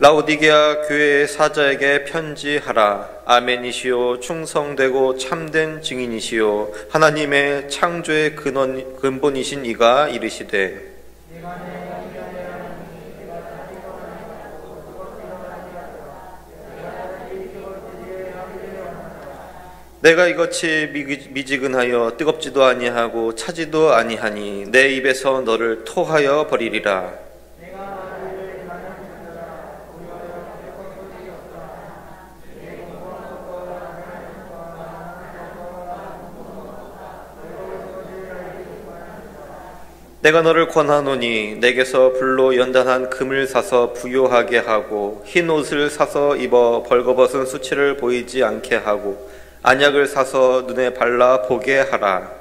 라오디게아 교회의 사자에게 편지하라. 아멘이시요 충성되고 참된 증인이시요 하나님의 창조의 근본이신 이가 이르시되 내가 이같이 미지근하여 뜨겁지도 아니하고 차지도 아니하니 내 입에서 너를 토하여 버리리라. 내가 너를 권하노니 내게서 불로 연단한 금을 사서 부요하게 하고 흰 옷을 사서 입어 벌거벗은 수치를 보이지 않게 하고 안약을 사서 눈에 발라 보게 하라.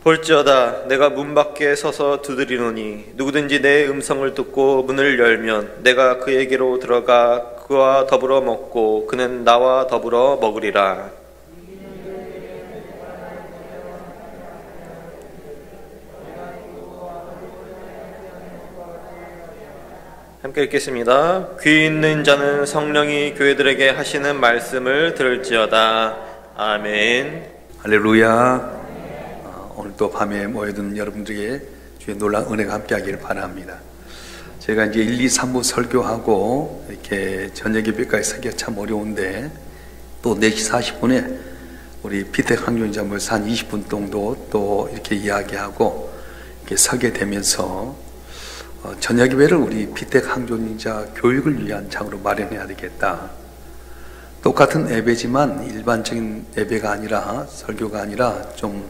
볼지어다 내가 문 밖에 서서 두드리노니 누구든지 내 음성을 듣고 문을 열면 내가 그에게로 들어가 그와 더불어 먹고 그는 나와 더불어 먹으리라. 함께 읽겠습니다. 귀 있는 자는 성령이 교회들에게 하시는 말씀을 들을지어다. 아멘. 할렐루야. 오늘도 밤에 모여든 여러분들에게 주의 놀라운 은혜가 함께하기를 바랍니다. 제가 이제 1, 2, 3부 설교하고 이렇게 저녁 예배까지 서기가 참 어려운데 또 4시 40분에 우리 피택 항존자 모여서 한 20분 정도 또 이렇게 이야기하고 이렇게 서게 되면서 저녁 예배를 우리 피택 항존자 교육을 위한 장으로 마련해야 되겠다. 똑같은 예배지만 일반적인 예배가 아니라 설교가 아니라 좀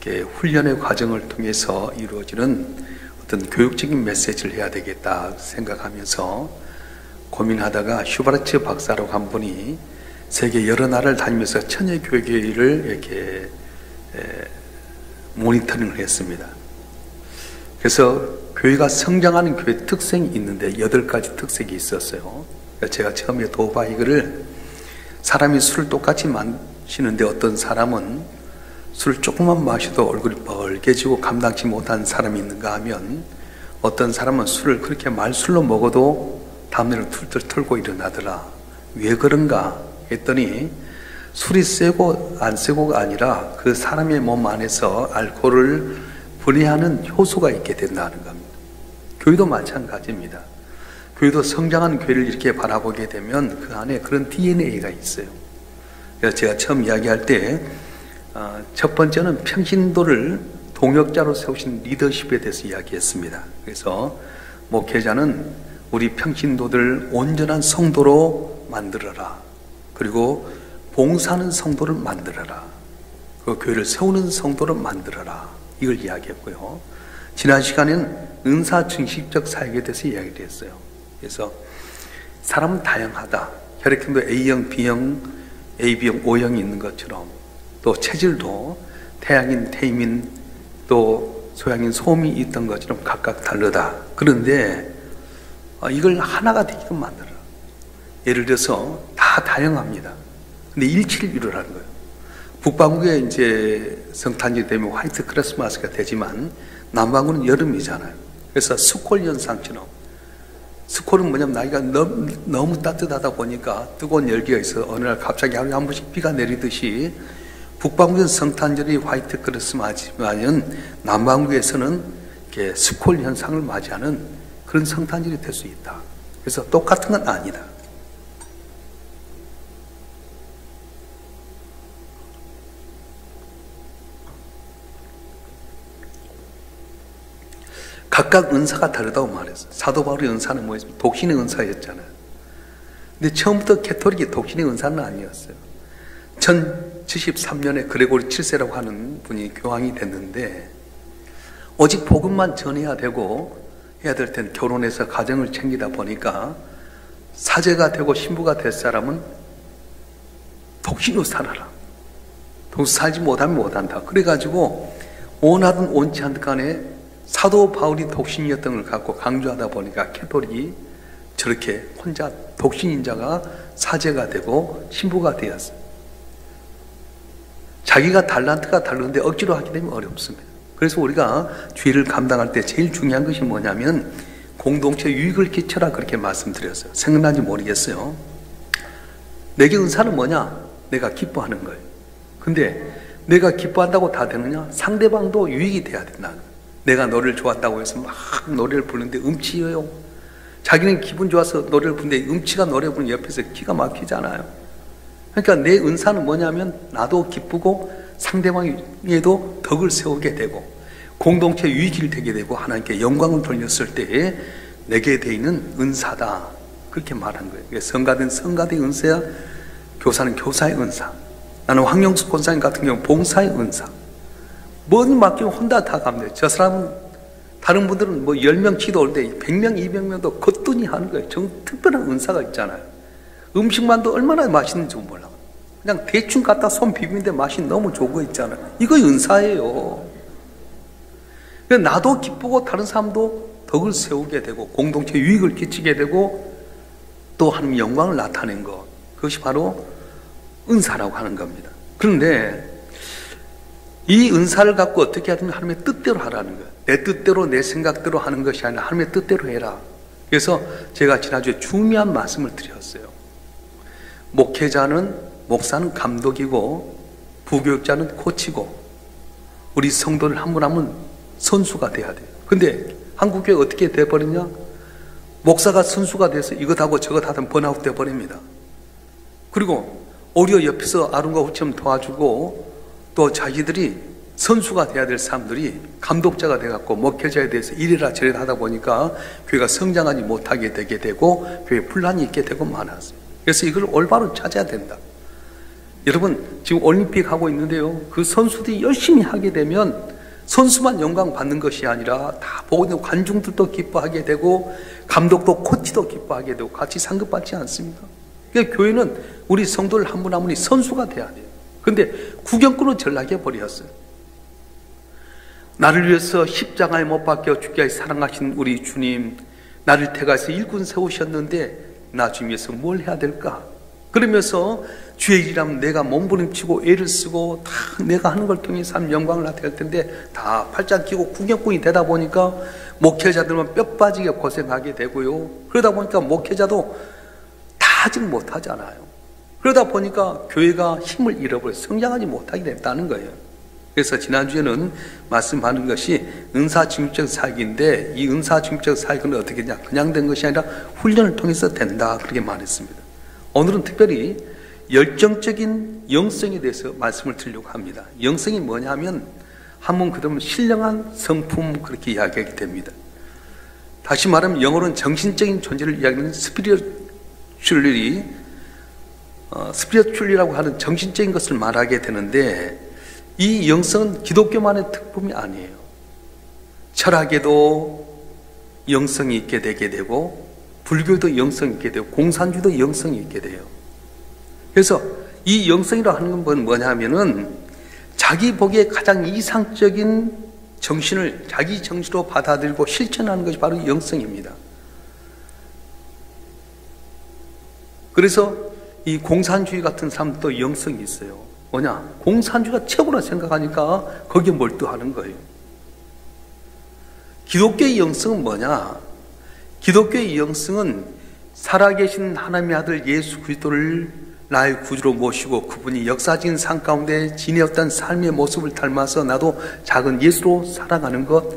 이렇게 훈련의 과정을 통해서 이루어지는 어떤 교육적인 메시지를 해야 되겠다 생각하면서 고민하다가 슈바르츠 박사라고 한 분이 세계 여러 나라를 다니면서 천여교회를 이렇게 모니터링을 했습니다. 그래서 교회가 성장하는 교회 특성이 있는데 8가지 특색이 있었어요. 제가 처음에 도바 이거를 사람이 술을 똑같이 마시는데 어떤 사람은 술 조금만 마셔도 얼굴이 벌개지고 감당치 못한 사람이 있는가 하면 어떤 사람은 술을 그렇게 말술로 먹어도 다음날은 툴툴 털고 일어나더라. 왜 그런가 했더니 술이 세고 안 세고가 아니라 그 사람의 몸 안에서 알코올을 분해하는 효소가 있게 된다는 겁니다. 교회도 마찬가지입니다. 교회도 성장한 교회를 이렇게 바라보게 되면 그 안에 그런 DNA가 있어요. 그래서 제가 처음 이야기할 때 첫 번째는 평신도를 동역자로 세우신 리더십에 대해서 이야기했습니다. 그래서 목회자는 우리 평신도들 온전한 성도로 만들어라. 그리고 봉사하는 성도를 만들어라. 그 교회를 세우는 성도를 만들어라. 이걸 이야기했고요. 지난 시간에는 은사 중심적 사역에 대해서 이야기를 했어요. 그래서 사람은 다양하다. 혈액형도 A형, B형, AB형, O형이 있는 것처럼 또 체질도 태양인, 태임인, 또 소양인, 소음이 있던 것처럼 각각 다르다. 그런데 이걸 하나가 되게끔 만들어라. 예를 들어서 다 다양합니다. 근데 일치를 이루라는 거예요. 북반구에 이제 성탄절이 되면 화이트 크리스마스가 되지만 남반구는 여름이잖아요. 그래서 스콜 현상처럼 스콜은 뭐냐면 나이가 너무 따뜻하다 보니까 뜨거운 열기가 있어 어느 날 갑자기 하루에 한 번씩 비가 내리듯이 북반구에서는 성탄절이 화이트 크리스마스지만은 남반구에서는 이렇게 스콜 현상을 맞이하는 그런 성탄절이 될 수 있다. 그래서 똑같은 건 아니다. 각각 은사가 다르다고 말했어요. 사도 바울의 은사는 뭐였습니까? 독신의 은사였잖아요. 근데 처음부터 캐토릭이 독신의 은사는 아니었어요. 1073년에 그레고리 7세라고 하는 분이 교황이 됐는데 오직 복음만 전해야 되고 해야 될 땐 결혼해서 가정을 챙기다 보니까 사제가 되고 신부가 될 사람은 독신으로 살아라. 독신 살지 못하면 못한다. 그래가지고 원하든 원치 않든 간에 사도 바울이 독신이었던 걸 갖고 강조하다 보니까 캐토릭이 저렇게 혼자 독신인 자가 사제가 되고 신부가 되었어요. 자기가 달란트가 다른데 억지로 하게 되면 어렵습니다. 그래서 우리가 주일을 감당할 때 제일 중요한 것이 뭐냐면 공동체 유익을 끼쳐라 그렇게 말씀드렸어요. 생각난지 모르겠어요. 내게 은사는 뭐냐? 내가 기뻐하는 거예요. 근데 내가 기뻐한다고 다 되느냐? 상대방도 유익이 돼야 된다. 내가 노래를 좋아한다고 해서 막 노래를 부르는데 음치예요. 자기는 기분 좋아서 노래를 부르는데 음치가 노래 부르는 옆에서 기가 막히잖아요. 그러니까 내 은사는 뭐냐면 나도 기쁘고 상대방에도 덕을 세우게 되고 공동체 유익이 되게 되고 하나님께 영광을 돌렸을 때에 내게 돼 있는 은사다. 그렇게 말한 거예요. 성가된 성가의 은사야, 교사는 교사의 은사. 나는 황영숙 권사님 같은 경우 봉사의 은사. 뭐니 맡기면 혼자 다 가면 돼요. 저 사람은 다른 분들은 뭐 10명 기도할 때 100명, 200명도 거뜬히 하는 거예요. 특별한 은사가 있잖아요. 음식만도 얼마나 맛있는지 몰라. 그냥 대충 갖다 손 비비는데 맛이 너무 좋은 거 있잖아요. 이거 은사예요. 나도 기쁘고 다른 사람도 덕을 세우게 되고 공동체 유익을 끼치게 되고 또 하나님의 영광을 나타낸 것, 그것이 바로 은사라고 하는 겁니다. 그런데 이 은사를 갖고 어떻게 하냐면 하나님의 뜻대로 하라는 거예요. 내 뜻대로 내 생각대로 하는 것이 아니라 하나님의 뜻대로 해라. 그래서 제가 지난주에 중요한 말씀을 드렸어요. 목사는 감독이고 부교육자는 코치고 우리 성도를 한 분 한 분 선수가 돼야 돼요. 근데 한국교회 어떻게 돼버리냐? 목사가 선수가 돼서 이것 하고 저것 하던 번아웃 돼버립니다. 그리고 오히려 옆에서 아름과 후처럼 도와주고 또 자기들이 선수가 돼야 될 사람들이 감독자가 돼갖고 목회자에 대해서 이래라 저래라 하다 보니까 교회가 성장하지 못하게 되게 되고 교회에 분란이 있게 되고 많았어요. 그래서 이걸 올바로 찾아야 된다. 여러분 지금 올림픽 하고 있는데요, 그 선수들이 열심히 하게 되면 선수만 영광 받는 것이 아니라 다 보고 있는 관중들도 기뻐하게 되고 감독도 코치도 기뻐하게 되고 같이 상급받지 않습니까? 그러니까 교회는 우리 성도를 한 분 한 분이 선수가 돼야 돼요. 근데 구경꾼은 전락해 버렸어요. 나를 위해서 십자가에 못 박혀 죽기까지 사랑하신 우리 주님, 나를 택하여서 일꾼 세우셨는데 나 주님 위해서 뭘 해야 될까? 그러면서 주의 일이라면 내가 몸부림치고 애를 쓰고 다 내가 하는 걸 통해서 하는 영광을 나타낼 텐데 다 팔짱 끼고 구경꾼이 되다 보니까 목회자들만 뼈 빠지게 고생하게 되고요. 그러다 보니까 목회자도 다 하지 못하잖아요. 그러다 보니까 교회가 힘을 잃어버려 성장하지 못하게 됐다는 거예요. 그래서 지난주에는 말씀하는 것이 은사중립적 사역인데 이 은사중립적 사역은 어떻게 되냐? 그냥 된 것이 아니라 훈련을 통해서 된다. 그렇게 말했습니다. 오늘은 특별히 열정적인 영성에 대해서 말씀을 드리려고 합니다. 영성이 뭐냐면 한번 그러면 신령한 성품 그렇게 이야기하게 됩니다. 다시 말하면 영어로는 정신적인 존재를 이야기하는 스피리추얼리라고 하는 정신적인 것을 말하게 되는데 이 영성은 기독교만의 특품이 아니에요. 철학에도 영성이 있게 되게 되고 불교도 영성이 있게 되고 공산주의도 영성이 있게 돼요. 그래서 이 영성이라고 하는 건 뭐냐면은 자기 보기에 가장 이상적인 정신을 자기 정신으로 받아들이고 실천하는 것이 바로 영성입니다. 그래서 이 공산주의 같은 사람도 영성이 있어요. 뭐냐? 공산주의가 최고라 생각하니까 거기에 몰두하는 거예요. 기독교의 영성은 뭐냐? 기독교의 영성은 살아계신 하나님의 아들 예수 그리스도를 나의 구주로 모시고 그분이 역사적인 삶 가운데 지내었던 삶의 모습을 닮아서 나도 작은 예수로 살아가는 것,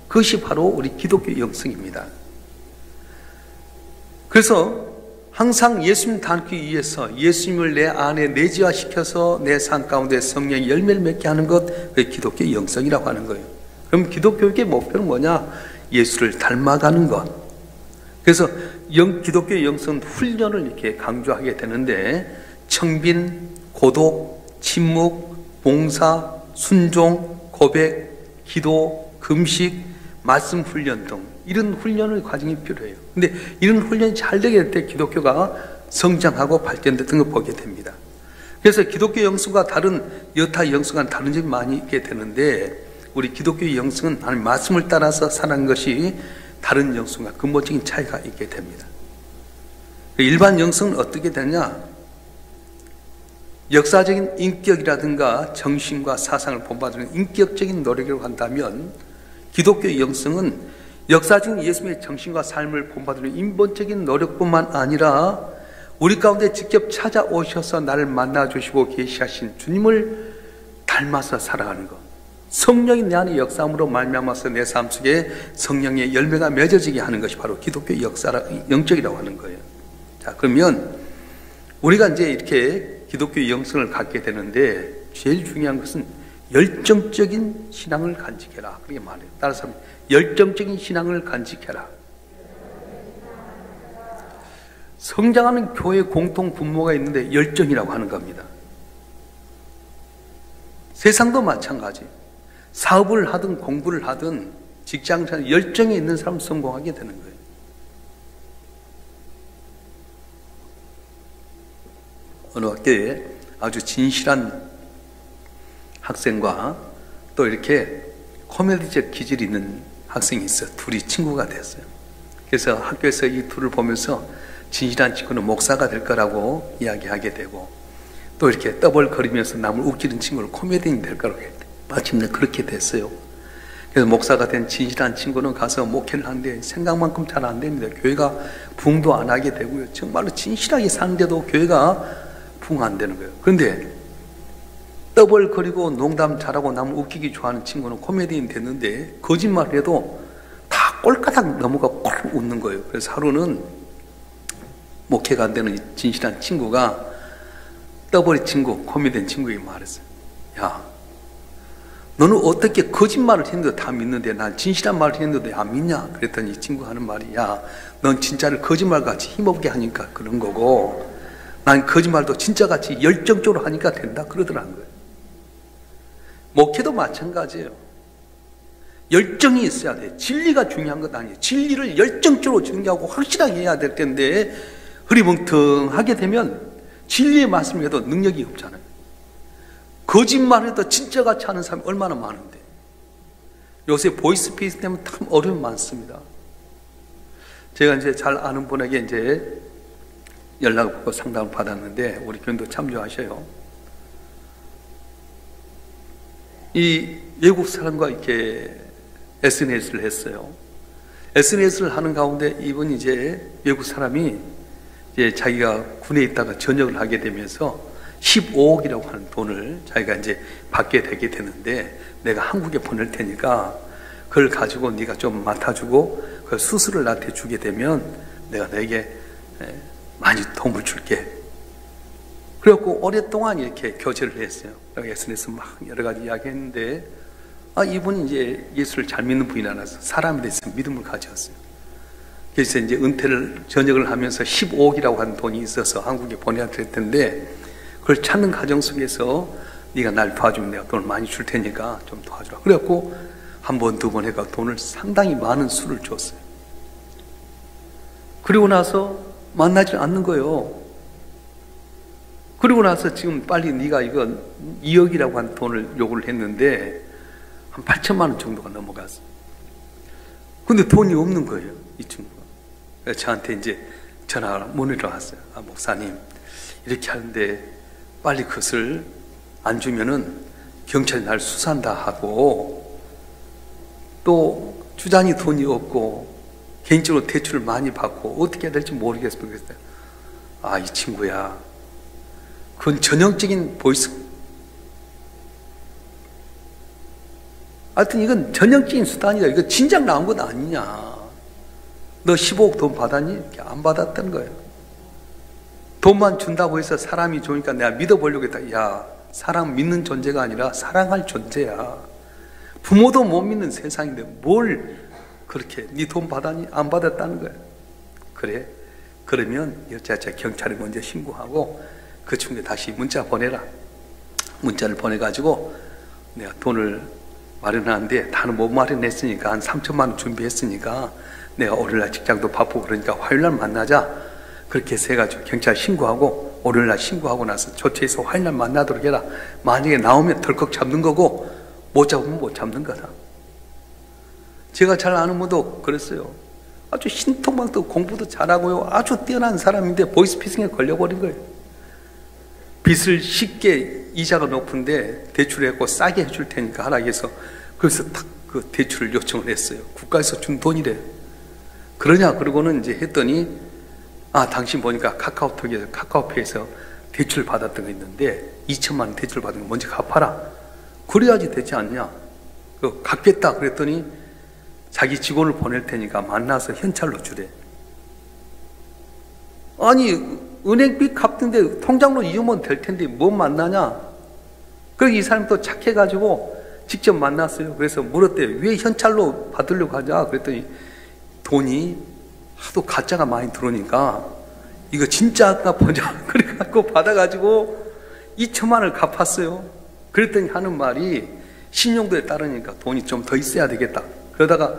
그것이 바로 우리 기독교의 영성입니다. 그래서 항상 예수님 닮기 위해서 예수님을 내 안에 내재화시켜서 내 삶 가운데 성령의 열매를 맺게 하는 것, 그게 기독교의 영성이라고 하는 거예요. 그럼 기독교의 목표는 뭐냐? 예수를 닮아가는 것. 그래서 기독교의 영성 훈련을 이렇게 강조하게 되는데 청빈, 고독, 침묵, 봉사, 순종, 고백, 기도, 금식, 말씀 훈련 등 이런 훈련의 과정이 필요해요. 근데 이런 훈련이 잘 되게 될 때 기독교가 성장하고 발전되는 걸 보게 됩니다. 그래서 기독교 영성과 다른 여타 영성과는 다른 점이 많이 있게 되는데 우리 기독교의 영성은 하나님 말씀을 따라서 사는 것이 다른 영성과 근본적인 차이가 있게 됩니다. 일반 영성은 어떻게 되냐? 역사적인 인격이라든가 정신과 사상을 본받는 인격적인 노력이라고 한다면 기독교의 영성은 역사적인 예수님의 정신과 삶을 본받는 인본적인 노력뿐만 아니라 우리 가운데 직접 찾아오셔서 나를 만나주시고 계시하신 주님을 닮아서 살아가는 것, 성령이 내 안에 역사함으로 말미암아서 내 삶 속에 성령의 열매가 맺어지게 하는 것이 바로 기독교의 영적이라고 하는 거예요. 자, 그러면 우리가 이제 이렇게 기독교의 영성을 갖게 되는데 제일 중요한 것은 열정적인 신앙을 간직해라, 그렇게 말해요. 따라서 열정적인 신앙을 간직해라. 성장하는 교회 공통 분모가 있는데 열정이라고 하는 겁니다. 세상도 마찬가지. 사업을 하든 공부를 하든 직장생활 열정이 있는 사람은 성공하게 되는 거예요. 어느 학교에 아주 진실한 학생과 또 이렇게 코미디적 기질이 있는 학생이 있어요. 둘이 친구가 됐어요. 그래서 학교에서 이 둘을 보면서 진실한 친구는 목사가 될 거라고 이야기하게 되고, 또 이렇게 떠벌거리면서 남을 웃기는 친구는 코미디언이 될 거라고 했대. 마침내 그렇게 됐어요. 그래서 목사가 된 진실한 친구는 가서 목회를 하는데 생각만큼 잘 안 됩니다. 교회가 부흥도 안 하게 되고요. 정말로 진실하게 사는데도 교회가 부흥 안 되는 거예요. 그런데 떠벌거리고 농담 잘하고 남을 웃기기 좋아하는 친구는 코미디언이 됐는데 거짓말을 해도 다 꼴까닥 넘어가 꼴 웃는 거예요. 그래서 하루는 목회가 안 되는 진실한 친구가 떠벌이 친구, 코미디언 친구에게 말했어요. 야, 너는 어떻게 거짓말을 했는데 다 믿는데 난 진실한 말을 했는데 안 믿냐? 그랬더니 이 친구가 하는 말이, 야, 넌 진짜를 거짓말같이 힘없게 하니까 그런 거고 난 거짓말도 진짜같이 열정적으로 하니까 된다 그러더라는 거예요. 목회도 마찬가지예요. 열정이 있어야 돼. 진리가 중요한 것 아니에요. 진리를 열정적으로 증거하고 확실하게 해야 될 텐데 흐리멍텅하게 되면 진리의 말씀을 해도 능력이 없잖아요. 거짓말을 해도 진짜같이 하는 사람이 얼마나 많은데. 요새 보이스피스 때문에 참 어려움이 많습니다. 제가 이제 잘 아는 분에게 이제 연락을 받고 상담을 받았는데 우리 교인도 참조하셔요. 이 외국 사람과 이렇게 SNS를 했어요. SNS를 하는 가운데 이분이 이제 외국 사람이 이제 자기가 군에 있다가 전역을 하게 되면서 15억이라고 하는 돈을 자기가 이제 받게 되게 되는데 내가 한국에 보낼 테니까 그걸 가지고 네가 좀 맡아주고 그 수술을 나한테 주게 되면 내가 너에게 많이 도움을 줄게. 그래갖고 오랫동안 이렇게 교제를 했어요. SNS 막 여러 가지 이야기했는데 이분이 이제 예수를 잘 믿는 분이라서 사람에 대해서 믿음을 가졌어요. 그래서 이제 전역을 하면서 15억이라고 하는 돈이 있어서 한국에 보내야 될 텐데 그걸 찾는 과정 속에서 네가 날 도와주면 내가 돈을 많이 줄 테니까 좀 도와주라. 그래갖고 한 번, 두 번 해가 돈을 상당히 많은 수를 줬어요. 그리고 나서 만나지 않는 거예요. 그리고 나서 지금 빨리 네가 이거 2억이라고 한 돈을 요구를 했는데 한 8천만 원 정도가 넘어갔어요. 근데 돈이 없는 거예요, 이 친구가. 그래서 저한테 이제 전화가 문의로 왔어요. 목사님, 이렇게 하는데 빨리 그것을 안 주면은 경찰이 날 수사한다 하고 또 주장이 돈이 없고 개인적으로 대출을 많이 받고 어떻게 해야 될지 모르겠어요. 그래서 이 친구야, 그건 전형적인 하여튼 이건 전형적인 수단이다. 이거 진작 나온 것 아니냐. 너 15억 돈 받았니? 이렇게 안 받았던 거예요. 돈만 준다고 해서 사람이 좋으니까 내가 믿어보려고 했다. 야, 사람 믿는 존재가 아니라 사랑할 존재야. 부모도 못 믿는 세상인데 뭘 그렇게 네 돈 받았니? 안 받았다는 거야. 그래? 그러면 여차저차 경찰에 먼저 신고하고 그 친구에 다시 문자 보내라. 문자를 보내가지고 내가 돈을 마련하는데 다는 못 마련했으니까 한 3천만 원 준비했으니까 내가 월요일날 직장도 바쁘고 그러니까 화요일날 만나자. 그렇게 해가지고 경찰 신고하고 월요일날 신고하고 나서 조치해서 화요일날 만나도록 해라. 만약에 나오면 덜컥 잡는 거고 못 잡으면 못 잡는 거다. 제가 잘 아는 분도 그랬어요. 아주 신통방도 공부도 잘하고요. 아주 뛰어난 사람인데 보이스피싱에 걸려버린 거예요. 빚을 쉽게 이자가 높은데 대출해갖고 싸게 해줄 테니까 하라 해서 그래서 딱 그 대출을 요청을 했어요. 국가에서 준 돈이래. 그러냐 그러고는 이제 했더니 당신 보니까 카카오페이에서 대출 받았던 거 있는데 2천만 원 대출 받은 거 먼저 갚아라. 그래야지 되지 않냐. 갚겠다 그랬더니 자기 직원을 보낼 테니까 만나서 현찰로 주래. 아니 은행빚 갚는데 통장으로 이으면 될 텐데 뭐 만나냐. 그래서 이 사람이 또 착해가지고 직접 만났어요. 그래서 물었대요. 왜 현찰로 받으려고 하자. 그랬더니 돈이 하도 가짜가 많이 들어오니까 이거 진짜가 보자. 그래갖고 받아가지고 2천만 원을 갚았어요. 그랬더니 하는 말이 신용도에 따르니까 돈이 좀 더 있어야 되겠다. 그러다가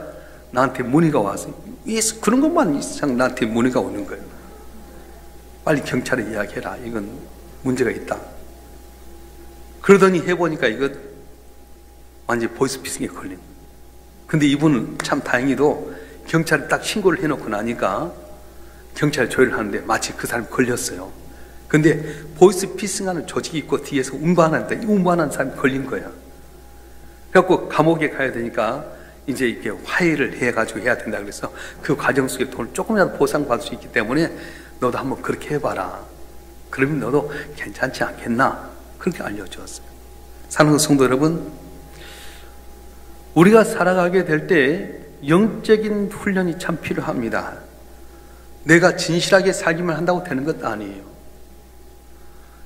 나한테 문의가 왔어요. 그런 것만 이상 나한테 문의가 오는 거예요. 빨리 경찰에 이야기해라. 이건 문제가 있다. 그러더니 해보니까 이거 완전히 보이스피싱에 걸린 거예요. 근데 이분은 참 다행히도 경찰에 딱 신고를 해놓고 나니까 경찰이 조회를 하는데 마치 그 사람이 걸렸어요. 근데 보이스피싱하는 조직이 있고 뒤에서 운반하는데 이 운반하는 사람이 걸린 거야. 그래갖고 감옥에 가야 되니까 이제 이렇게 화해를 해가지고 해야 된다 그래서 그 과정 속에 돈을 조금이라도 보상받을 수 있기 때문에 너도 한번 그렇게 해봐라. 그러면 너도 괜찮지 않겠나? 그렇게 알려주었어요. 사랑하는 성도 여러분, 우리가 살아가게 될 때 영적인 훈련이 참 필요합니다. 내가 진실하게 살기만 한다고 되는 것 아니에요.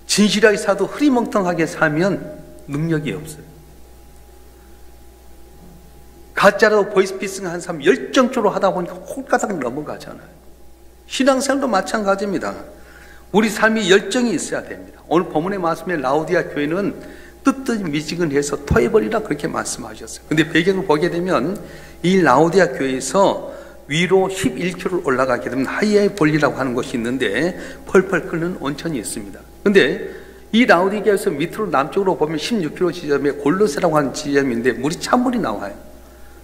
진실하게 살도 흐리멍텅하게 살면 능력이 없어요. 가짜로 보이스피싱 한 사람 열정적으로 하다 보니까 홀가닥 넘어가잖아요. 신앙생활도 마찬가지입니다. 우리 삶이 열정이 있어야 됩니다. 오늘 본문의 말씀에 라오디아 교회는 뜨뜻이 미지근해서 토해버리라 그렇게 말씀하셨어요. 근데 배경을 보게 되면 이 라오디아 교회에서 위로 11km 올라가게 되면 하이아의 볼리라고 하는 곳이 있는데 펄펄 끓는 온천이 있습니다. 근데 이 라오디아 교회에서 밑으로 남쪽으로 보면 16km 지점에 골로세라고 하는 지점인데 물이 찬물이 나와요.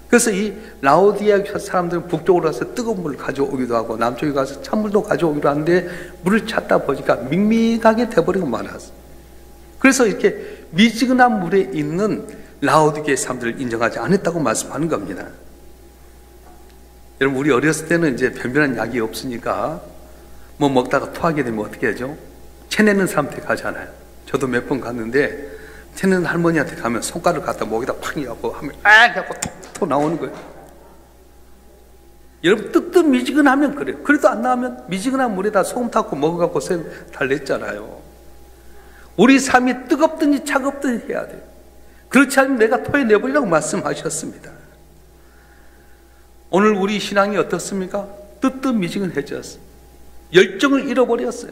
그래서 이 라오디아 사람들은 북쪽으로 가서 뜨거운 물을 가져오기도 하고 남쪽에 가서 찬물도 가져오기도 하는데 물을 찾다 보니까 밍밍하게 돼버리고 말았어요. 그래서 이렇게 미지근한 물에 있는 라오디게의 사람들을 인정하지 않았다고 말씀하는 겁니다. 여러분, 우리 어렸을 때는 이제 변변한 약이 없으니까 뭐 먹다가 토하게 되면 어떻게 하죠? 체내는 사람한테 가잖아요. 저도 몇 번 갔는데 체내는 할머니한테 가면 손가락을 갖다 목에다 팍 이어갖고 하면 하고 톡 나오는 거예요. 여러분, 뜨뜻 미지근하면 그래요. 그래도 안 나오면 미지근한 물에다 소금 타고 먹어갖고 달랬잖아요. 우리 삶이 뜨겁든지 차갑든지 해야 돼요. 그렇지 않으면 내가 토해내버리라고 말씀하셨습니다. 오늘 우리 신앙이 어떻습니까? 뜨뜻 미지근해졌어요. 열정을 잃어버렸어요.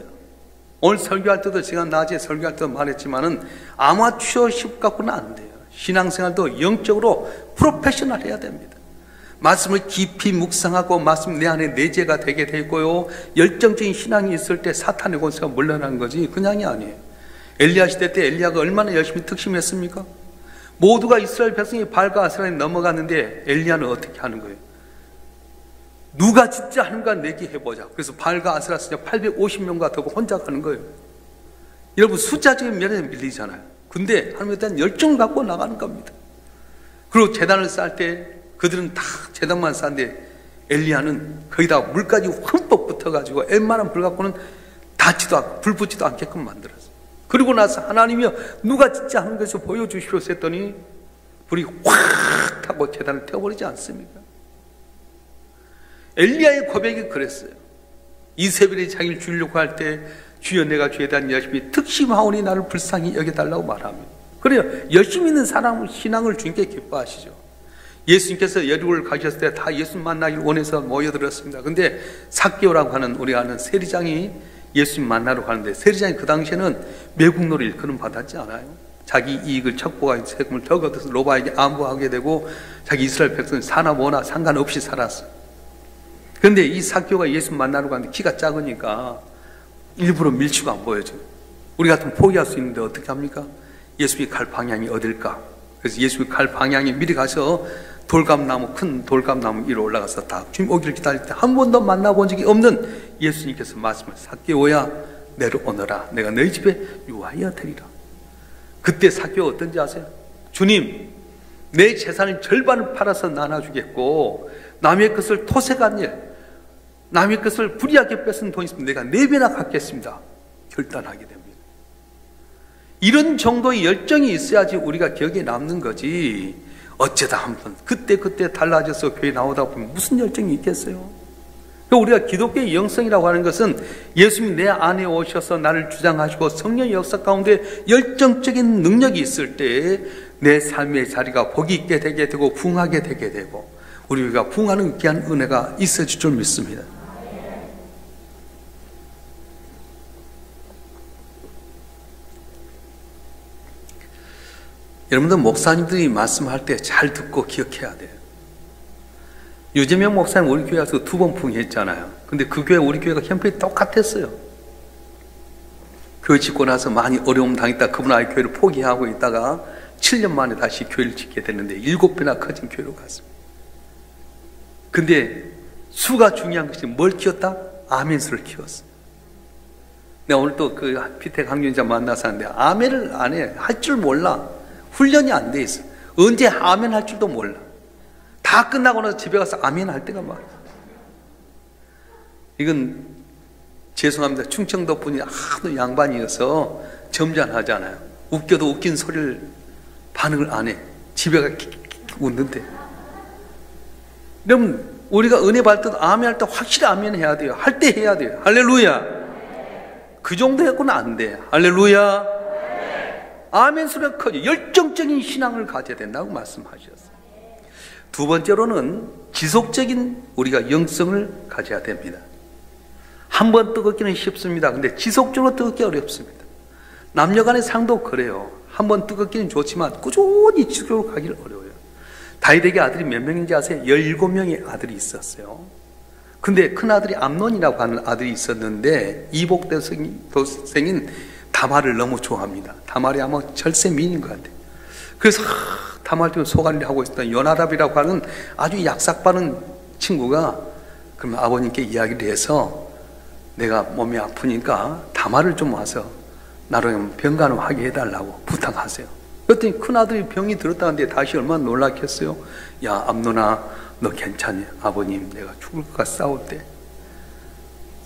오늘 설교할 때도 제가 낮에 설교할 때도 말했지만은 아마추어십 갖고는 안 돼요. 신앙생활도 영적으로 프로페셔널 해야 됩니다. 말씀을 깊이 묵상하고 말씀 내 안에 내재가 되게 되고요. 열정적인 신앙이 있을 때 사탄의 권세가 물러나는 거지 그냥이 아니에요. 엘리야 시대 때 엘리야가 얼마나 열심히 특심했습니까? 모두가 이스라엘 백성이 발과 아스란에 넘어갔는데 엘리야는 어떻게 하는 거예요? 누가 진짜 하는가 내기해보자. 그래서 발과 아스라 850명과 더불어 혼자 가는 거예요. 여러분, 숫자적인 면에서 밀리잖아요. 근데 하나님에 대한 열정을 갖고 나가는 겁니다. 그리고 제단을 쌓을 때 그들은 다 제단만 쌓는데 엘리야는 거기다 물까지 흠뻑 붙어가지고 웬만한 불 갖고는 닿지도 않고 불 붙지도 않게끔 만들었어요. 그리고 나서 하나님이여 누가 진짜 하는 것을 보여주시오 했더니 불이 확 타고 제단을 태워버리지 않습니까? 엘리야의 고백이 그랬어요. 이세벨이 자기를 죽이려고 할 때 주여 내가 주에 대한 열심히 특심하오니 나를 불쌍히 여겨달라고 말합니다. 그래요. 열심히 있는 사람은 신앙을 주님께 기뻐하시죠. 예수님께서 여리고를 가셨을 때 다 예수 만나기를 원해서 모여들었습니다. 근데 삭개오라고 하는 우리 아는 세리장이 예수님 만나러 가는데 세리장이 그 당시에는 매국노를 일컬음 받았지 않아요. 자기 이익을 척보가 세금을 더 걷어서 로바에게 안보하게 되고 자기 이스라엘 백성은 사나 뭐나 상관없이 살았어요. 그런데 이 삭개오가 예수 만나러 가는데 키가 작으니까 일부러 밀치고 안 보여줘요. 우리 같으면 포기할 수 있는데 어떻게 합니까? 예수님이 갈 방향이 어딜까? 그래서 예수님이 갈 방향에 미리 가서 돌감나무, 큰 돌감나무 위로 올라가서 다 주님 오기를 기다릴 때 한 번도 만나본 적이 없는 예수님께서 말씀을 삭개오야 내려오너라. 내가 너희 집에 유하여 되리라. 그때 삭개오 어떤지 아세요? 주님, 내 재산의 절반을 팔아서 나눠주겠고 남의 것을 토색한 일, 남의 것을 불의하게 뺏은 돈이 있으면 내가 4배나 갚겠습니다. 결단하게 됩니다. 이런 정도의 열정이 있어야지 우리가 기억에 남는 거지. 어쩌다 한번 그때 달라져서 교회 나오다 보면 무슨 열정이 있겠어요? 우리가 기독교의 영성이라고 하는 것은 예수님이 내 안에 오셔서 나를 주장하시고 성령의 역사 가운데 열정적인 능력이 있을 때 내 삶의 자리가 복이 있게 되게 되고 부흥하게 되게 되고 우리가 부흥하는 귀한 은혜가 있어질 줄 믿습니다. 여러분들 목사님들이 말씀할 때 잘 듣고 기억해야 돼요. 유재명 목사님 우리 교회 와서 2번 부흥했잖아요. 근데 그 교회 우리 교회가 형편이 똑같았어요. 교회 짓고 나서 많이 어려움 당했다 그분 아이 교회를 포기하고 있다가 7년 만에 다시 교회를 짓게 됐는데 7배나 커진 교회로 갔습니다. 근데 수가 중요한 것이 뭘 키웠다? 아멘수를 키웠어요. 내가 오늘 또 그 피태 강연자 만나서 하는데 아멘을 안 해. 할 줄 몰라. 훈련이 안 돼 있어. 언제 아멘 할 줄도 몰라. 다 끝나고 나서 집에 가서 아멘 할 때가 많아. 이건 죄송합니다. 충청도 분이 하도 양반이어서 점잖하잖아요. 웃겨도 웃긴 소리를 반응을 안 해. 집에 가서 웃는데. 그럼 우리가 은혜 받을 때도 아멘 할 때 확실히 아멘 해야 돼요. 할 때 해야 돼요. 할렐루야. 그 정도 했고는 안 돼. 할렐루야. 아멘 소리가 커져. 열정적인 신앙을 가져야 된다고 말씀하셨어요. 두 번째로는 지속적인 우리가 영성을 가져야 됩니다. 한 번 뜨겁기는 쉽습니다. 근데 지속적으로 뜨겁기 어렵습니다. 남녀 간의 상도 그래요. 한 번 뜨겁기는 좋지만 꾸준히 지속적으로 가기를 어려워요. 다윗에게 아들이 몇 명인지 아세요? 17명의 아들이 있었어요. 근데 큰아들이 암논이라고 하는 아들이 있었는데 이복도생인 다말을 너무 좋아합니다. 다말이 아마 절세미인인 것 같아요. 그래서 다말 때문에 소관리를 하고 있었던 요나답이라고 하는 아주 약삭빠른 친구가 그러면 아버님께 이야기를 해서 내가 몸이 아프니까 다말을 좀 와서 나로 병간호하게 해달라고 부탁하세요. 그랬더니 큰아들이 병이 들었다는데 다시 얼마나 놀랐겠어요. 야 암논아 너 괜찮냐? 아버님 내가 죽을 것 같아 싸울 때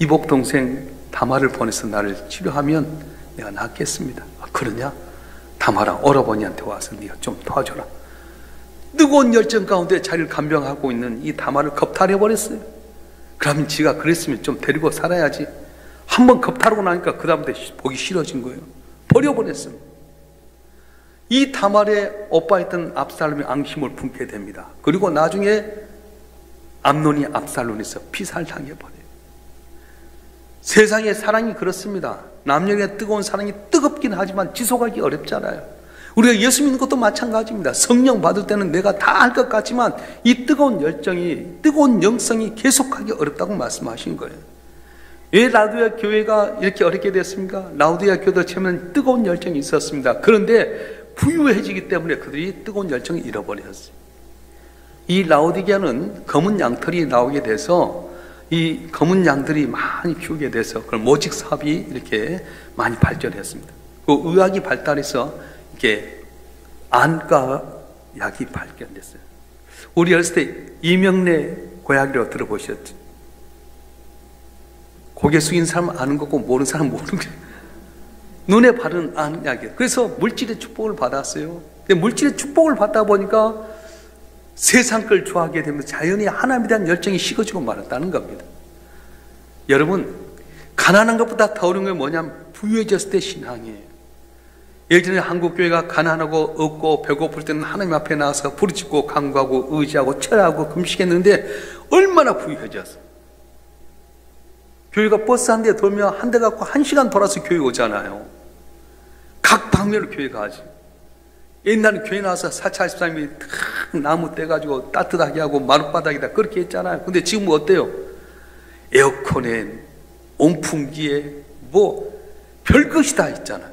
이복 동생 다말을 보내서 나를 치료하면 내가 낫겠습니다. 아, 그러냐? 다말아 오라버니한테 와서 네가 좀 도와줘라. 뜨거운 열정 가운데 자기를 간병하고 있는 이 다말을 겁탈해버렸어요. 그러면 지가 그랬으면 좀 데리고 살아야지. 한번 겁탈하고 나니까 그 다음부터 보기 싫어진 거예요. 버려버렸어요. 이 다말의 오빠였던 압살롬이 앙심을 품게 됩니다. 그리고 나중에 암논이 압살롬에서 피살당해버려요. 세상의 사랑이 그렇습니다. 남녀의 뜨거운 사랑이 뜨겁긴 하지만 지속하기 어렵잖아요. 우리가 예수 믿는 것도 마찬가지입니다. 성령 받을 때는 내가 다 할 것 같지만 이 뜨거운 열정이, 뜨거운 영성이 계속하기 어렵다고 말씀하신 거예요. 왜 라우디아 교회가 이렇게 어렵게 됐습니까? 라우디아 교회도 처음에는 뜨거운 열정이 있었습니다. 그런데 부유해지기 때문에 그들이 뜨거운 열정을 잃어버렸어요. 이 라우디게아는 검은 양털이 나오게 돼서 이 검은 양들이 많이 키우게 돼서 그런 모직 사업이 이렇게 많이 발전했습니다. 그 의학이 발달해서 이렇게 안과 약이 발견됐어요. 우리 어렸을 때 이명래 고약이라고 들어보셨죠? 고개 숙인 사람 아는 거고 모르는 사람 모르는 거예요. 눈에 바른 안약이에요. 그래서 물질의 축복을 받았어요. 근데 물질의 축복을 받다 보니까 세상 걸 좋아하게 되면 자연히 하나님에 대한 열정이 식어지고 말았다는 겁니다. 여러분, 가난한 것보다 더 어려운 게 뭐냐면 부유해졌을 때 신앙이에요. 예전에 한국교회가 가난하고 없고 배고플 때는 하나님 앞에 나와서 부르짖고 간구하고 의지하고 철하고 금식했는데 얼마나 부유해졌어요. 교회가 버스 한 대 돌면 한 대 갖고 1시간 돌아서 교회 오잖아요. 각 방면으로 교회 가지. 옛날에 교회 나와서 4차 13일이 나무 떼가지고 따뜻하게 하고 마룻바닥에다 그렇게 했잖아요. 근데 지금 어때요? 에어컨에 온풍기에 뭐 별것이 다 있잖아요.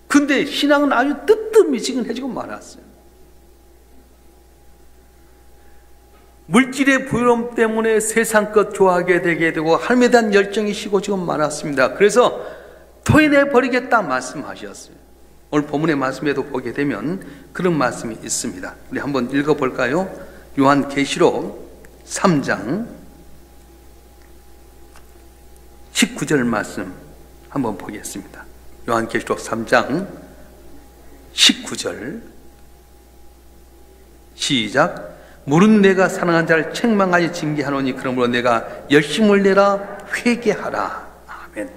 근데 신앙은 아주 뜨뜻미지근해지고 말았어요. 물질의 부유함 때문에 세상 것 좋아하게 되게 되고 하나님에 대한 열정이 식어지고 말았습니다. 그래서 토해내 버리겠다 말씀하셨어요. 오늘 본문의 말씀에도 보게 되면 그런 말씀이 있습니다. 우리 한번 읽어볼까요? 요한계시록 3장 19절 말씀 한번 보겠습니다. 요한계시록 3장 19절 시작. 물은 내가 사랑한 자를 책망하여 징계하노니 그러므로 내가 열심을 내라 회개하라. 아멘.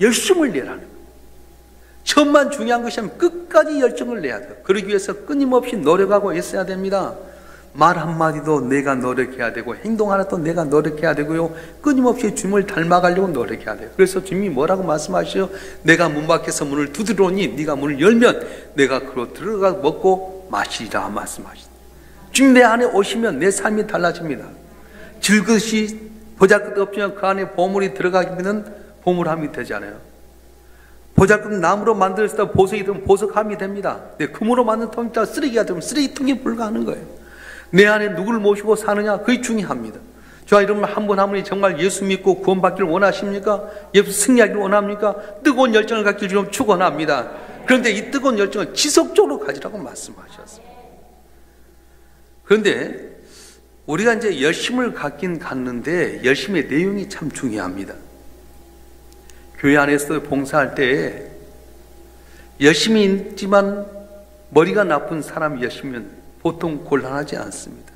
열심을 내라는 거예요. 처음만 중요한 것이 아니면 끝까지 열정을 내야 돼요. 그러기 위해서 끊임없이 노력하고 있어야 됩니다. 말 한마디도 내가 노력해야 되고 행동 하나도 내가 노력해야 되고요. 끊임없이 주님을 닮아가려고 노력해야 돼요. 그래서 주님이 뭐라고 말씀하시죠? 내가 문 밖에서 문을 두드리니 네가 문을 열면 내가 그로 들어가 먹고 마시리라 말씀하시죠. 주님 내 안에 오시면 내 삶이 달라집니다. 질것이 보잘것 없지만 그 안에 보물이 들어가면 보물함이 되잖아요. 보잘것 나무로 만들었을 보석이 되면 보석함이 됩니다. 금으로 만든 통이 있다 쓰레기가 되면 쓰레기통에 불과하는 거예요. 내 안에 누구를 모시고 사느냐 그게 중요합니다. 저와 여러분 한 분 한 분이 정말 예수 믿고 구원받기를 원하십니까? 예수 승리하기를 원합니까? 뜨거운 열정을 갖기를 좀 축원합니다. 그런데 이 뜨거운 열정을 지속적으로 가지라고 말씀하셨습니다. 그런데 우리가 이제 열심을 갖긴 갖는데 열심의 내용이 참 중요합니다. 교회 안에서 봉사할 때 열심히 있지만 머리가 나쁜 사람이 열심히면 보통 곤란하지 않습니다.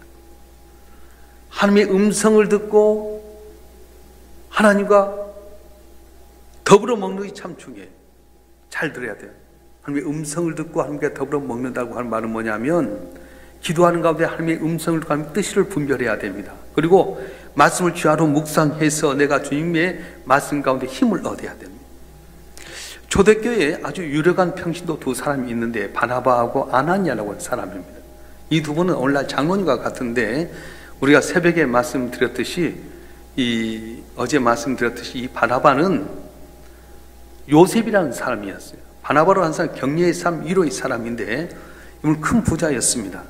하나님의 음성을 듣고 하나님과 더불어 먹는 것이 참 중요해요. 잘 들어야 돼요. 하나님의 음성을 듣고 하나님과 더불어 먹는다고 하는 말은 뭐냐면 기도하는 가운데 하나님의 음성을 듣고 하나님의 뜻을 분별해야 됩니다. 그리고 말씀을 주야로 묵상해서 내가 주님의 말씀 가운데 힘을 얻어야 됩니다. 초대교회에 아주 유력한 평신도 두 사람이 있는데 바나바하고 아나니아라고 하는 사람입니다. 이 두 분은 오늘날 장로님과 같은데 우리가 새벽에 말씀드렸듯이 어제 말씀드렸듯이 이 바나바는 요셉이라는 사람이었어요. 바나바로 한 사람 격려의 사람, 위로의 사람인데 이분은 큰 부자였습니다.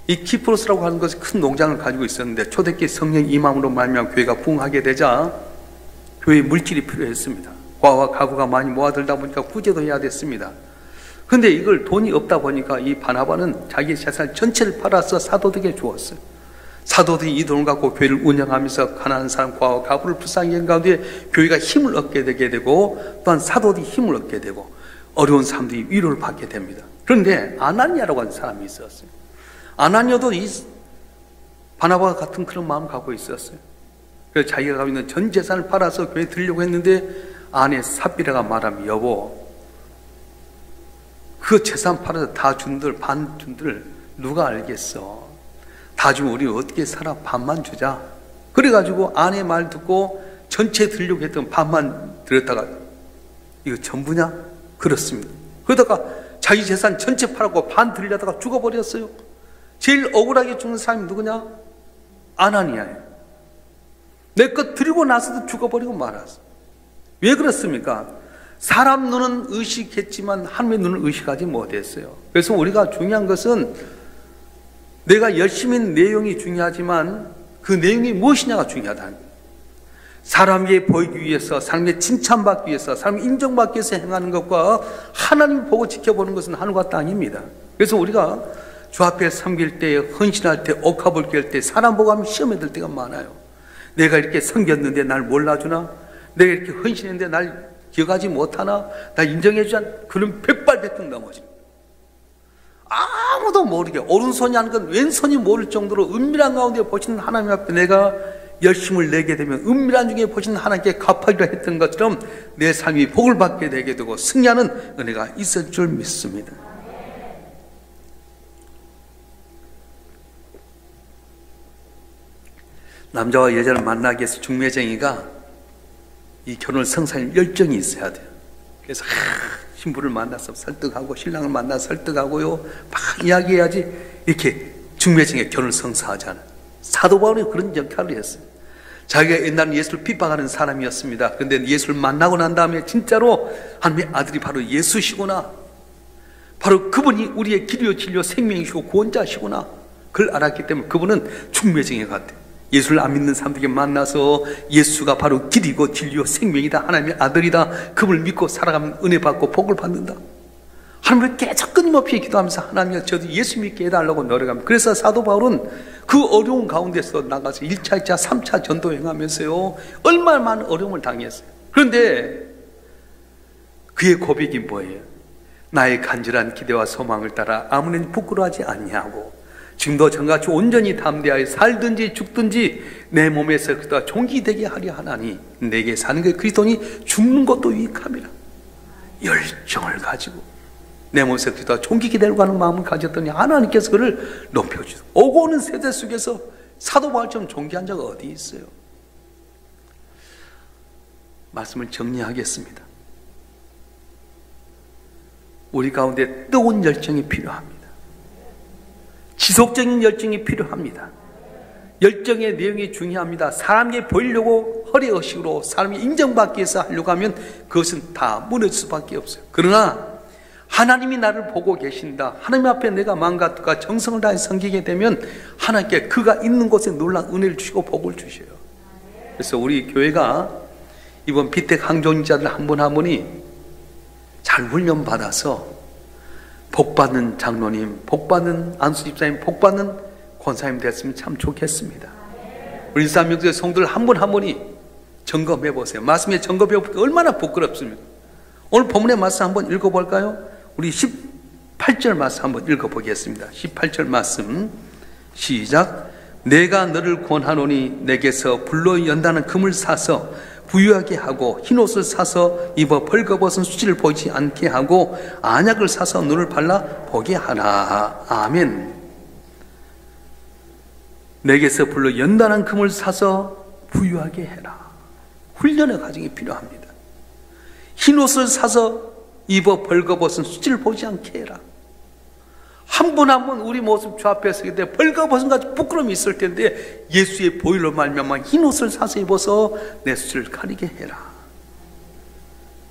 이 키프로스라고 하는 것이 큰 농장을 가지고 있었는데 초대교회 성령 임함으로 말미암아 교회가 부흥하게 되자 교회에 물질이 필요했습니다. 과와 가구가 많이 모아들다 보니까 구제도 해야 됐습니다. 그런데 이걸 돈이 없다 보니까 이 바나바는 자기의 재산 전체를 팔아서 사도들에게 주었어요. 사도들이 이 돈을 갖고 교회를 운영하면서 가난한 사람, 과와 가부를 불쌍히 한 가운데 교회가 힘을 얻게 되게 되고 또한 사도들이 힘을 얻게 되고 어려운 사람들이 위로를 받게 됩니다. 그런데 아나니아라고 하는 사람이 있었어요. 아나니아도 이 바나바와 같은 그런 마음을 갖고 있었어요. 그래서 자기가 가지고 있는 전 재산을 팔아서 교회에 들려고 했는데 아내 삽비라가 말하면 여보 그 재산 팔아서 다 준들 반 준들 누가 알겠어. 다 주면 우리 어떻게 살아. 반만 주자. 그래가지고 아내 말 듣고 전체 들려고 했던 반만 들였다가 이거 전부냐? 그렇습니다. 그러다가 자기 재산 전체 팔았고 반 들려다가 죽어버렸어요. 제일 억울하게 죽는 사람이 누구냐? 아나니아예요. 내 것 드리고 나서도 죽어버리고 말았어. 왜 그렇습니까? 사람 눈은 의식했지만 하나님의 눈은 의식하지 못했어요. 그래서 우리가 중요한 것은 내가 열심히 있는 내용이 중요하지만 그 내용이 무엇이냐가 중요하다는 거예요. 사람에게 보이기 위해서, 사람에게 칭찬받기 위해서, 사람에게 인정받기 위해서 행하는 것과 하나님 보고 지켜보는 것은 하늘과 땅입니다. 그래서 우리가 주 앞에 섬길 때, 헌신할 때, 옥합을 깰 때 사람 보고 하면 시험에 들 때가 많아요. 내가 이렇게 섬겼는데 날 몰라주나? 내가 이렇게 헌신했는데 날 기억하지 못하나? 나 인정해주지 않나? 그럼 백발백중 넘어집니다. 아무도 모르게 오른손이 하는 건 왼손이 모를 정도로 은밀한 가운데 보시는 하나님 앞에 내가 열심을 내게 되면 은밀한 중에 보시는 하나님께 갚아주려 했던 것처럼 내 삶이 복을 받게 되게 되고 승리하는 은혜가 있을 줄 믿습니다. 남자와 여자를 만나기 위해서 중매쟁이가 이 결혼을 성사할 열정이 있어야 돼요. 그래서 신부를 만나서 설득하고 신랑을 만나서 설득하고요. 막 이야기해야지 이렇게 중매쟁이가 결혼을 성사하잖아요. 사도 바울이 그런 역할을 했어요. 자기가 옛날에 예수를 핍박하는 사람이었습니다. 그런데 예수를 만나고 난 다음에 진짜로 하나님의 아들이 바로 예수시구나. 바로 그분이 우리의 길이요 진리요 생명이시고 구원자시구나. 그걸 알았기 때문에 그분은 중매쟁이 같아요. 예수를 안 믿는 사람들에게 만나서 예수가 바로 길이고 진리요 생명이다, 하나님의 아들이다, 그분을 믿고 살아가면 은혜 받고 복을 받는다. 하나님을 계속 끊임없이 기도하면서 하나님 저도 예수 믿게 해달라고 노력합니다. 그래서 사도 바울은 그 어려운 가운데서 나가서 1차, 2차, 3차 전도 행하면서요 얼마나 많은 어려움을 당했어요. 그런데 그의 고백이 뭐예요? 나의 간절한 기대와 소망을 따라 아무는 부끄러워하지 아니하고 지금도 전같이 온전히 담대하여 살든지 죽든지 내 몸에서 그다 종기 되게 하려 하나니 내게 사는 게 그리스도니 죽는 것도 유익함이라. 열정을 가지고 내 몸에서 그다 종기게 되려고 하는 마음을 가졌더니 하나님께서 그를 높여주세요. 오고 오는 세대 속에서 사도 바울처럼 종기한 자가 어디 있어요? 말씀을 정리하겠습니다. 우리 가운데 뜨거운 열정이 필요합니다. 지속적인 열정이 필요합니다. 열정의 내용이 중요합니다. 사람에게 보이려고 허리의식으로 사람이 인정받기 위해서 하려고 하면 그것은 다 무너질 수밖에 없어요. 그러나 하나님이 나를 보고 계신다, 하나님 앞에 내가 마음과 정성을 다해 섬기게 되면 하나님께 그가 있는 곳에 놀라운 은혜를 주시고 복을 주셔요. 그래서 우리 교회가 이번 비택 항종자들 한 분 한 분이 잘 훈련받아서 복받는 장로님, 복받는 안수 집사님, 복받는 권사님 됐으면 참 좋겠습니다. 우리 13명의 성도들 한 분 한 분이 점검해 보세요. 말씀에 점검해 보니까 얼마나 부끄럽습니까? 오늘 본문의 말씀 한번 읽어볼까요? 우리 18절 말씀 한번 읽어보겠습니다. 18절 말씀 시작. 내가 너를 권하노니 내게서 불로 연다는 금을 사서 부유하게 하고 흰옷을 사서 입어 벌거벗은 수치를 보이지 않게 하고 안약을 사서 눈을 발라 보게 하라. 아멘. 내게서 불로 연단한 금을 사서 부유하게 해라. 훈련의 과정이 필요합니다. 흰옷을 사서 입어 벌거벗은 수치를 보지 않게 해라. 한 분 한 분 우리 모습 주 앞에 서게 돼 벌거벗은 같이 부끄러움이 있을 텐데 예수의 보혈로 말미암아 흰옷을 사서 입어서 내 수치를 가리게 해라.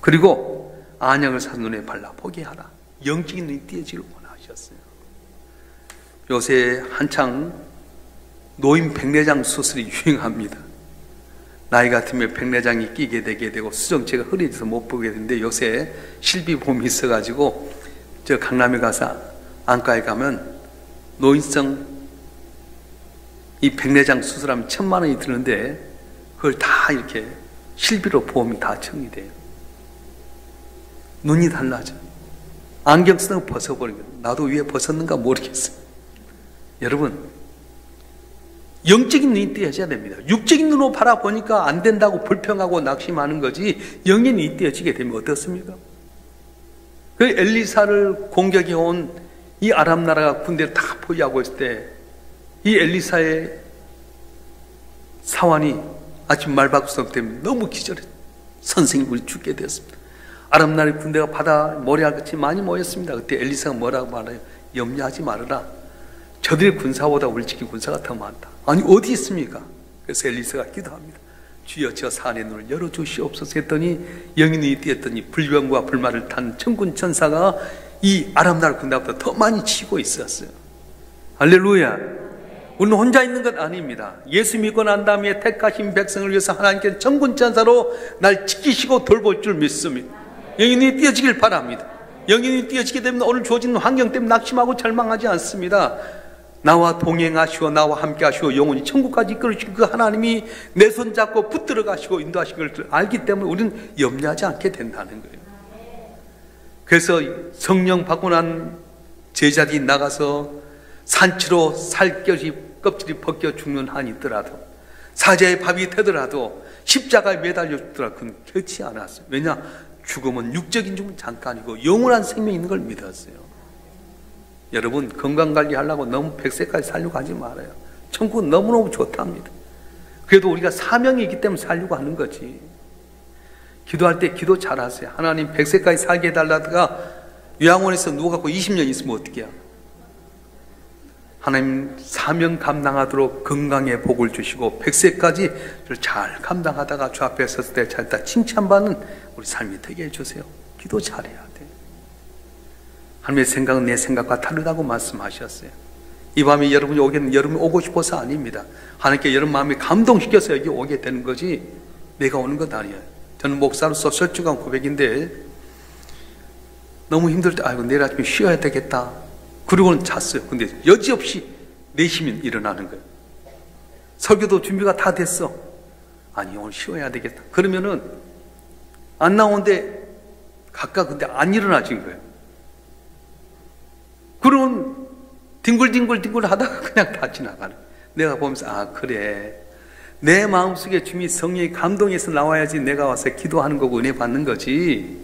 그리고 안약을 사서 눈에 발라 보게 하라. 영적인 눈이 띄어지길 원하셨어요. 요새 한창 노인 백내장 수술이 유행합니다. 나이 같으면 백내장이 끼게 되고 수정체가 흐려져서 못 보게 되는데 요새 실비보험이 있어가지고 저 강남에 가서 안과에 가면 노인성 이 백내장 수술하면 1,000만 원이 드는데 그걸 다 이렇게 실비로 보험이 다 청이돼요. 눈이 달라져. 안경 쓰는 거 벗어버리고 나도 왜 벗었는가 모르겠어요. 여러분 영적인 눈이 띄어져야 됩니다. 육적인 눈으로 바라보니까 안 된다고 불평하고 낙심하는 거지 영의 눈이 띄어지게 되면 어떻습니까? 그 엘리사를 공격해 온 이 아람 나라가 군대를 다 포위하고 있을 때 이 엘리사의 사환이 아침 말박수성 때문에 너무 기절했어요. 선생님 우리 죽게 되었습니다. 아람 나라의 군대가 바다 모래알같이 많이 모였습니다. 그때 엘리사가 뭐라고 말해요? 염려하지 말아라. 저들의 군사보다 우리 지킨 군사가 더 많다. 아니 어디 있습니까? 그래서 엘리사가 기도합니다. 주여 저 산의 눈을 열어주시옵소서 했더니 영이 눈이 띄었더니 불병과 불말을 탄 천군 천사가 이 아람 나라 군대보다 더 많이 치고 있었어요. 할렐루야. 우리는 혼자 있는 것 아닙니다. 예수 믿고 난 다음에 택하신 백성을 위해서 하나님께서 천군 천사로 날 지키시고 돌볼 줄 믿습니다. 영이 눈이 띄어지길 바랍니다. 영이 눈이 띄어지게 되면 오늘 주어진 환경 때문에 낙심하고 절망하지 않습니다. 나와 동행하시고 나와 함께 하시고 영원히 천국까지 이끌으시고 그 하나님이 내 손 잡고 붙들어 가시고 인도하신 걸 알기 때문에 우리는 염려하지 않게 된다는 거예요. 그래서 성령 받고 난 제자들이 나가서 산치로 살갗이 껍질이 벗겨 죽는 한이 있더라도 사자의 밥이 되더라도 십자가에 매달려 죽더라도 그건 그렇지 않았어요. 왜냐? 죽음은 육적인 죽음은 잠깐이고 영원한 생명이 있는 걸 믿었어요. 여러분 건강관리 하려고 너무 100세까지 살려고 하지 말아요. 천국은 너무너무 좋답니다. 그래도 우리가 사명이 있기 때문에 살려고 하는 거지. 기도할 때 기도 잘하세요. 하나님 100세까지 살게 해달라다가 요양원에서 누워갖고 20년 있으면 어떻게 해요? 하나님 사명 감당하도록 건강의 복을 주시고 100세까지 잘 감당하다가 주 앞에 섰을 때 잘 칭찬받는 우리 삶이 되게 해주세요. 기도 잘해야 돼. 하나님의 생각은 내 생각과 다르다고 말씀하셨어요. 이 밤에 여러분이 오게, 여러분이 오고 싶어서 아닙니다. 하나님께 여러분 마음에 감동시켜서 여기 오게 되는 거지 내가 오는 건 아니에요. 저는 목사로서 솔직한 고백인데 너무 힘들 때 아이고 내일 아침에 쉬어야 되겠다. 그리고는 잤어요. 근데 여지없이 내심이 일어나는 거예요. 설교도 준비가 다 됐어. 아니 오늘 쉬어야 되겠다. 그러면은 안 나오는데 각각 근데 안 일어나진 거예요. 그러면 뒹굴뒹굴 하다가 그냥 다 지나가는 거예요. 내가 보면서 아 그래 내 마음속에 주님이 성령이 감동해서 나와야지 내가 와서 기도하는 거고 은혜 받는 거지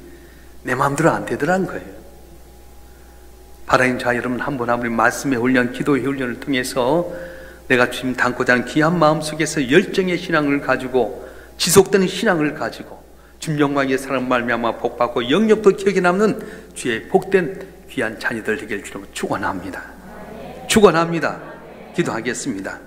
내 마음대로 안 되더란 거예요. 바라인 자 여러분 한 번 한 번 말씀의 훈련, 기도의 훈련을 통해서 내가 주님 담고자 하는 귀한 마음 속에서 열정의 신앙을 가지고 지속되는 신앙을 가지고 주님 영광의 사랑 말미암아 복받고 영역도 기억에 남는 주의 복된 귀한 자녀들 되길 주로 축원합니다. 축원합니다. 기도하겠습니다.